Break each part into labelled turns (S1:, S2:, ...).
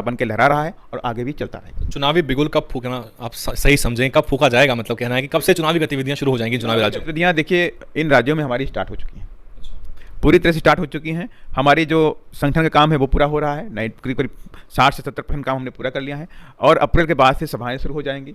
S1: बन के लहरा रहा है और आगे भी चलता रहेगा।
S2: चुनावी बिगुल कब फूकना आप सही समझें, कब फूका जाएगा? मतलब कहना है कि कब से चुनावी गतिविधियां शुरू हो जाएंगी चुनावी राज्यों में?
S1: गतिविधियाँ देखिए इन राज्यों में हमारी स्टार्ट हो चुकी हैं, पूरी तरह से स्टार्ट हो चुकी हैं। हमारी जो संगठन का काम है वो पूरा हो रहा है, करीब करीब 60 से 70% काम हमने पूरा कर लिया है और अप्रैल के बाद से सभाएं शुरू हो जाएंगी।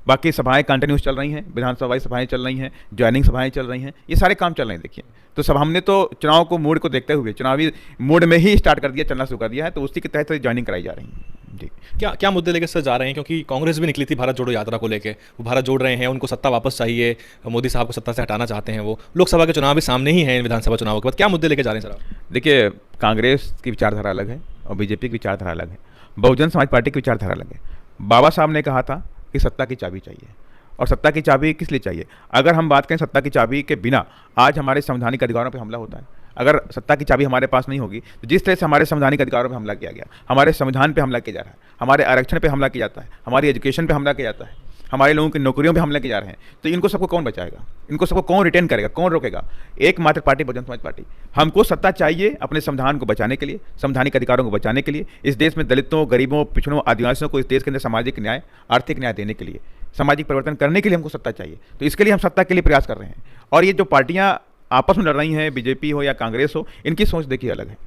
S1: बाकी सभाएं कंटिन्यूस चल रही हैं, विधानसभा सभाएं चल रही हैं, ज्वाइनिंग सभाएं चल रही हैं, ये सारे काम चल रहे हैं। देखिए तो सब हमने तो चुनाव को मूड को देखते हुए चुनावी मूड में ही स्टार्ट कर दिया, चलना शुरू कर दिया है, तो उसी के तहत ज्वाइनिंग कराई जा रही है। जी,
S2: क्या क्या मुद्दे लेकर सर जा रहे हैं? क्योंकि कांग्रेस भी निकली थी भारत जोड़ो यात्रा को लेके, वो भारत जोड़ रहे हैं, उनको सत्ता वापस चाहिए, मोदी साहब को सत्ता से हटाना चाहते हैं। वो लोकसभा के चुनाव भी सामने ही हैं, विधानसभा चुनाव के बाद क्या मुद्दे लेकर जा रहे हैं सर आप?
S1: देखिए कांग्रेस की विचारधारा अलग है और बीजेपी की विचारधारा अलग है, बहुजन समाज पार्टी की विचारधारा अलग है। बाबा साहब ने कहा था कि सत्ता की चाबी चाहिए, और सत्ता की चाबी किस लिए चाहिए? अगर हम बात करें सत्ता की चाबी के बिना आज हमारे संवैधानिक अधिकारों पर हमला होता है। अगर सत्ता की चाबी हमारे पास नहीं होगी तो जिस तरह से हमारे संवैधानिक अधिकारों पर हमला किया गया, हमारे संविधान पे हमला किया जा रहा है, हमारे आरक्षण पे हमला किया जाता है, हमारी एजुकेशन पे हमला किया जाता है, हमारे लोगों की नौकरियों पे हमला किए जा रहे हैं, तो इनको सबको कौन बचाएगा? इनको सबको कौन रिटेन करेगा? कौन रोकेगा? एकमात्र पार्टी बहुजन समाज पार्टी। हमको सत्ता चाहिए अपने संविधान को बचाने के लिए, संवैधानिक अधिकारों को बचाने के लिए, इस देश में दलितों, गरीबों, पिछड़ों, आदिवासियों को इस देश के अंदर सामाजिक न्याय, आर्थिक न्याय देने के लिए, सामाजिक परिवर्तन करने के लिए हमको सत्ता चाहिए। तो इसके लिए हम सत्ता के लिए प्रयास कर रहे हैं। और ये जो पार्टियां आपस में लड़ रही हैं, बीजेपी हो या कांग्रेस हो, इनकी सोच देखिए अलग है।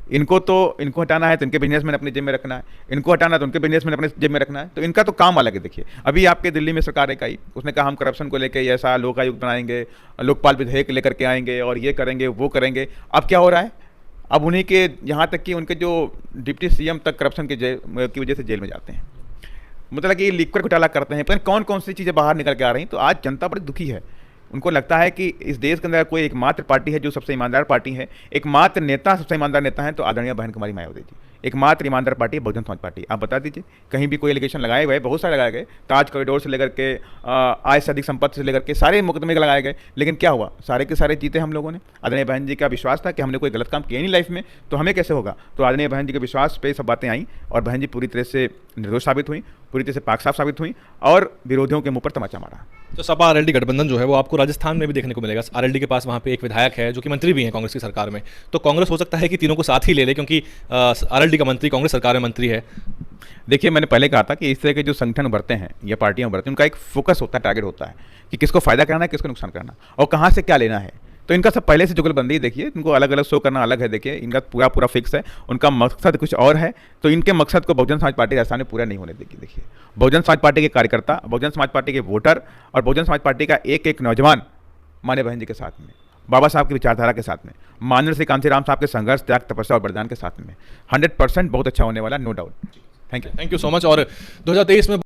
S1: इनको हटाना है तो इनके बिजनेसमैन अपने जेब में रखना है, इनको हटाना है तो उनके बिजनेसमैन अपने जेब में रखना है, तो इनका तो काम अलग है। देखिए अभी आपके दिल्ली में सरकार एक आई, उसने कहा हम करप्शन को लेकर ऐसा लोकायुक्त बनाएंगे, लोकपाल विधेयक लेकर के आएंगे और ये करेंगे वो करेंगे। अब क्या हो रहा है? अब उन्हीं के यहाँ तक कि उनके जो डिप्टी सीएम तक करप्शन की वजह से जेल में जाते हैं। मतलब कि लिक्विड घोटाला करते हैं, पर कौन कौन सी चीज़ें बाहर निकल के आ रही हैं। तो आज जनता बड़ी दुखी है। उनको लगता है कि इस देश के अंदर कोई एकमात्र पार्टी है जो सबसे ईमानदार पार्टी है, एकमात्र नेता सबसे ईमानदार नेता है तो आदरणीय बहन कुमारी मायावती जी। एकमात्र ईमानदार पार्टी है बहुजन समाज पार्टी। आप बता दीजिए कहीं भी कोई एलिगेशन लगाए गए, बहुत सारे लगाए गए, ताज कॉरिडोर से लेकर के आय से अधिक संपत्ति से लेकर के सारे मुकदमे लगाए गए, लेकिन क्या हुआ? सारे के सारे जीते हम लोगों ने। आदरणीय बहन जी का विश्वास था कि हमने कोई गलत काम किया नहीं लाइफ में, तो हमें कैसे होगा? तो आदरणीय बहन जी के विश्वास पे सब बातें आई और बहन जी पूरी तरह से निर्दोष साबित हुई, पूरी तरह से पाक साफ साबित हुई और विरोधियों के मुंह पर तमाचा मारा।
S2: तो सपा आरएलडी गठबंधन जो है वो आपको राजस्थान में भी देखने को मिलेगा। आरएलडी के पास वहाँ पे एक विधायक है जो कि मंत्री भी हैं कांग्रेस की सरकार में, तो कांग्रेस हो सकता है कि तीनों को साथ ही ले ले, क्योंकि आरएलडी का मंत्री कांग्रेस सरकार में मंत्री है।
S1: देखिए मैंने पहले कहा था कि इस तरह के जो संगठन उभरते हैं या पार्टियां उभरती हैं, उनका एक फोकस होता है, टारगेट होता है कि किसको फायदा कराना है, किसको नुकसान करना और कहाँ से क्या लेना है। तो इनका सब पहले से जुगलबंदी देखिए, इनको अलग अलग शो करना अलग है। देखिए इनका पूरा पूरा फिक्स है, उनका मकसद कुछ और है। तो इनके मकसद को बहुजन समाज पार्टी राजस्थान में पूरा नहीं होने देगी। देखिए बहुजन समाज पार्टी के कार्यकर्ता, बहुजन समाज पार्टी के वोटर और बहुजन समाज पार्टी का एक एक नौजवान मान्य बहन जी के साथ में, बाबा साहब की विचारधारा के साथ में, माननीय श्री कांशीराम साहब के संघर्ष, त्याग, तपस्या और बलिदान के साथ में 100% बहुत अच्छा होने वाला, no doubt. Thank you
S2: so much. और 2023 में